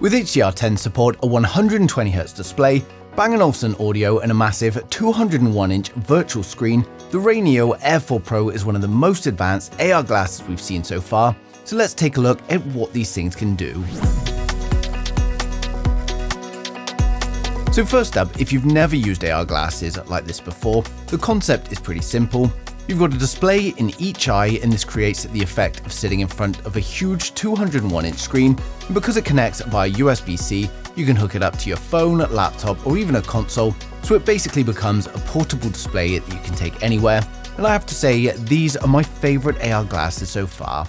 With HDR10 support, a 120Hz display, Bang & Olufsen audio and a massive 201-inch virtual screen, the RayNeo Air 4 Pro is one of the most advanced AR glasses we've seen so far, so let's take a look at what these things can do. So first up, if you've never used AR glasses like this before, the concept is pretty simple. You've got a display in each eye, and this creates the effect of sitting in front of a huge 201-inch screen, and because it connects via USB-C, you can hook it up to your phone, laptop, or even a console, so it basically becomes a portable display that you can take anywhere, and I have to say, these are my favorite AR glasses so far.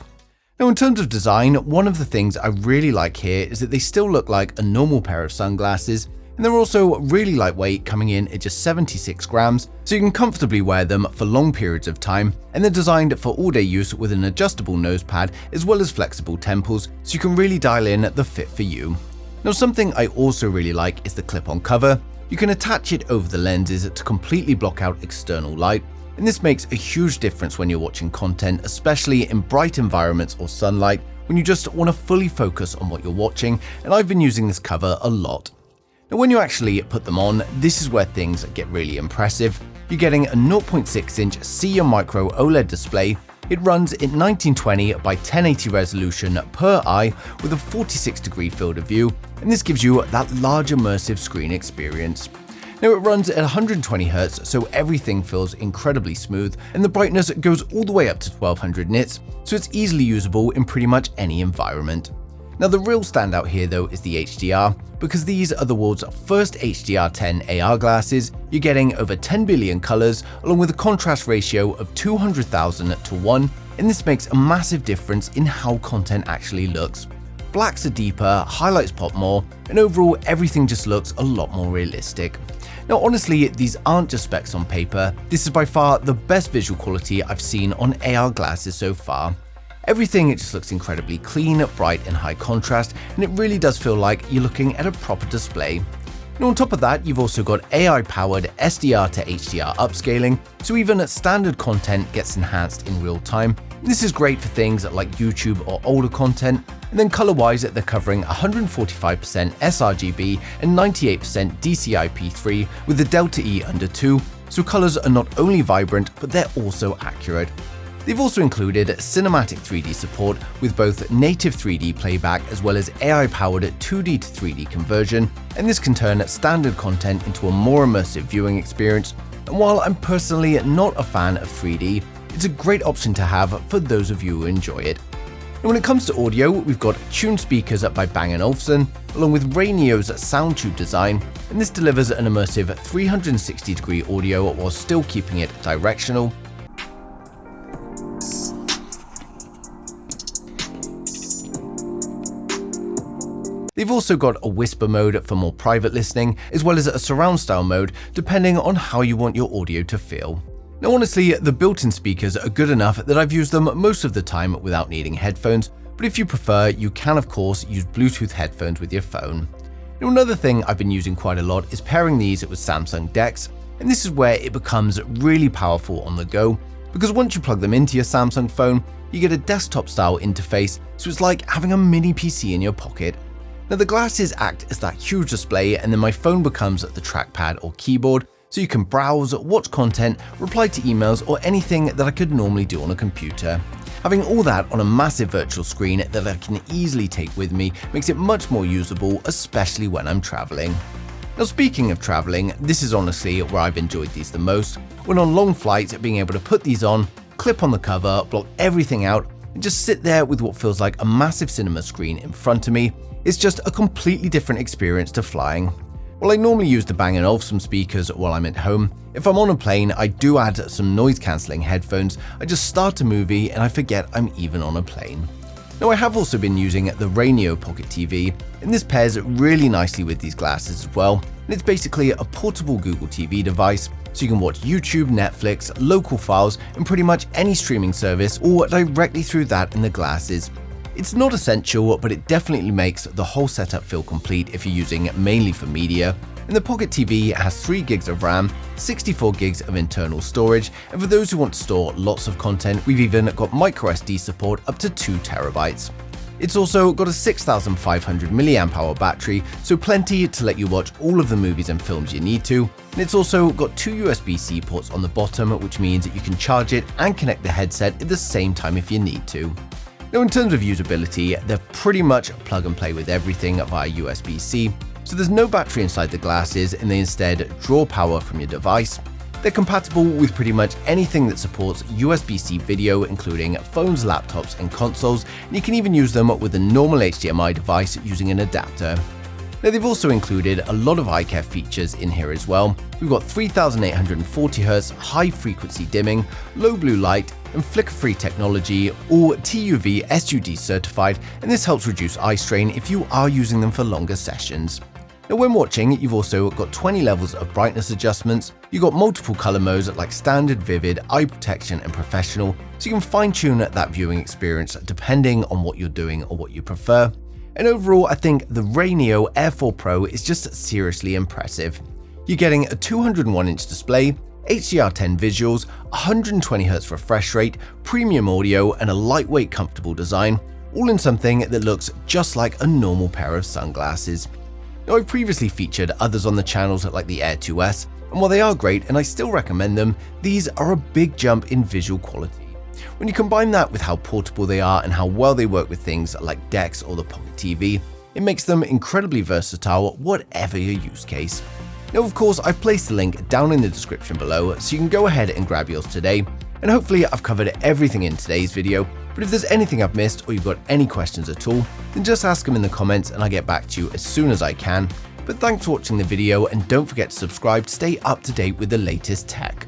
Now in terms of design, one of the things I really like here is that they still look like a normal pair of sunglasses, and they're also really lightweight, coming in at just 76 grams, so you can comfortably wear them for long periods of time, and they're designed for all-day use with an adjustable nose pad as well as flexible temples, so you can really dial in the fit for you. Now something I also really like is the clip-on cover. You can attach it over the lenses to completely block out external light, and this makes a huge difference when you're watching content, especially in bright environments or sunlight, when you just want to fully focus on what you're watching, and I've been using this cover a lot. Now when you actually put them on, this is where things get really impressive. You're getting a 0.6-inch See Micro OLED display. It runs at 1920 by 1080 resolution per eye with a 46-degree field of view, and this gives you that large immersive screen experience. Now it runs at 120Hz, so everything feels incredibly smooth, and the brightness goes all the way up to 1200 nits, so it's easily usable in pretty much any environment. Now the real standout here though is the HDR, because these are the world's first HDR10 AR glasses. You're getting over 10 billion colors along with a contrast ratio of 200,000 to 1, and this makes a massive difference in how content actually looks. Blacks are deeper, highlights pop more, and overall everything just looks a lot more realistic. Now honestly, these aren't just specs on paper, this is by far the best visual quality I've seen on AR glasses so far. Everything just looks incredibly clean, bright and high contrast, and it really does feel like you're looking at a proper display. Now on top of that, you've also got AI-powered SDR to HDR upscaling, so even standard content gets enhanced in real time. This is great for things like YouTube or older content, and then color-wise they're covering 145% sRGB and 98% DCI-P3 with the Delta E under 2, so colors are not only vibrant, but they're also accurate. They've also included cinematic 3D support with both native 3D playback as well as AI-powered 2D to 3D conversion, and this can turn standard content into a more immersive viewing experience. And while I'm personally not a fan of 3D, it's a great option to have for those of you who enjoy it. And when it comes to audio, we've got tuned speakers by Bang & Olufsen, along with RayNeo's sound tube design, and this delivers an immersive 360-degree audio while still keeping it directional. They've also got a whisper mode for more private listening, as well as a surround style mode depending on how you want your audio to feel. Now honestly, the built-in speakers are good enough that I've used them most of the time without needing headphones, but if you prefer, you can of course use Bluetooth headphones with your phone. Now another thing I've been using quite a lot is pairing these with Samsung DeX, and this is where it becomes really powerful on the go, because once you plug them into your Samsung phone, you get a desktop style interface, so it's like having a mini PC in your pocket. Now the glasses act as that huge display, and then my phone becomes the trackpad or keyboard, so you can browse, watch content, reply to emails, or anything that I could normally do on a computer. Having all that on a massive virtual screen that I can easily take with me makes it much more usable, especially when I'm traveling. Now speaking of traveling, this is honestly where I've enjoyed these the most. When on long flights, being able to put these on, clip on the cover, block everything out, and just sit there with what feels like a massive cinema screen in front of me, it's just a completely different experience to flying. While I normally use the Bang & Olufsen speakers while I'm at home, if I'm on a plane, I do add some noise-cancelling headphones. I just start a movie and I forget I'm even on a plane. Now I have also been using the RayNeo Pocket TV, and this pairs really nicely with these glasses as well, and it's basically a portable Google TV device, so you can watch YouTube, Netflix, local files, and pretty much any streaming service, or directly through that in the glasses. It's not essential, but it definitely makes the whole setup feel complete if you're using it mainly for media. And the Pocket TV has 3 gigs of RAM, 64 gigs of internal storage, and for those who want to store lots of content, we've even got microSD support up to 2 terabytes. It's also got a 6500 mAh battery, so plenty to let you watch all of the movies and films you need to, and it's also got 2 USB-C ports on the bottom, which means that you can charge it and connect the headset at the same time if you need to. Now, in terms of usability, they're pretty much plug and play with everything via USB-C, so there's no battery inside the glasses and they instead draw power from your device. They're compatible with pretty much anything that supports USB-C video, including phones, laptops, and consoles, and you can even use them with a normal HDMI device using an adapter. Now, they've also included a lot of eye care features in here as well. We've got 3840Hz high-frequency dimming, low blue light, and flicker-free technology, all TUV SUD certified, and this helps reduce eye strain if you are using them for longer sessions. Now, when watching, you've also got 20 levels of brightness adjustments, you've got multiple color modes like standard, vivid, eye protection, and professional, so you can fine-tune that viewing experience depending on what you're doing or what you prefer. And overall, I think the RayNeo Air 4 Pro is just seriously impressive. You're getting a 201-inch display, HDR10 visuals, 120Hz refresh rate, premium audio, and a lightweight, comfortable design, all in something that looks just like a normal pair of sunglasses. Now, I've previously featured others on the channels like the Air 2S, and while they are great and I still recommend them, these are a big jump in visual quality. When you combine that with how portable they are and how well they work with things like DeX or the Pocket TV, it makes them incredibly versatile, whatever your use case. Now, of course, I've placed the link down in the description below, so you can go ahead and grab yours today. And hopefully I've covered everything in today's video, but if there's anything I've missed or you've got any questions at all, then just ask them in the comments and I'll get back to you as soon as I can. But thanks for watching the video, and don't forget to subscribe to stay up to date with the latest tech.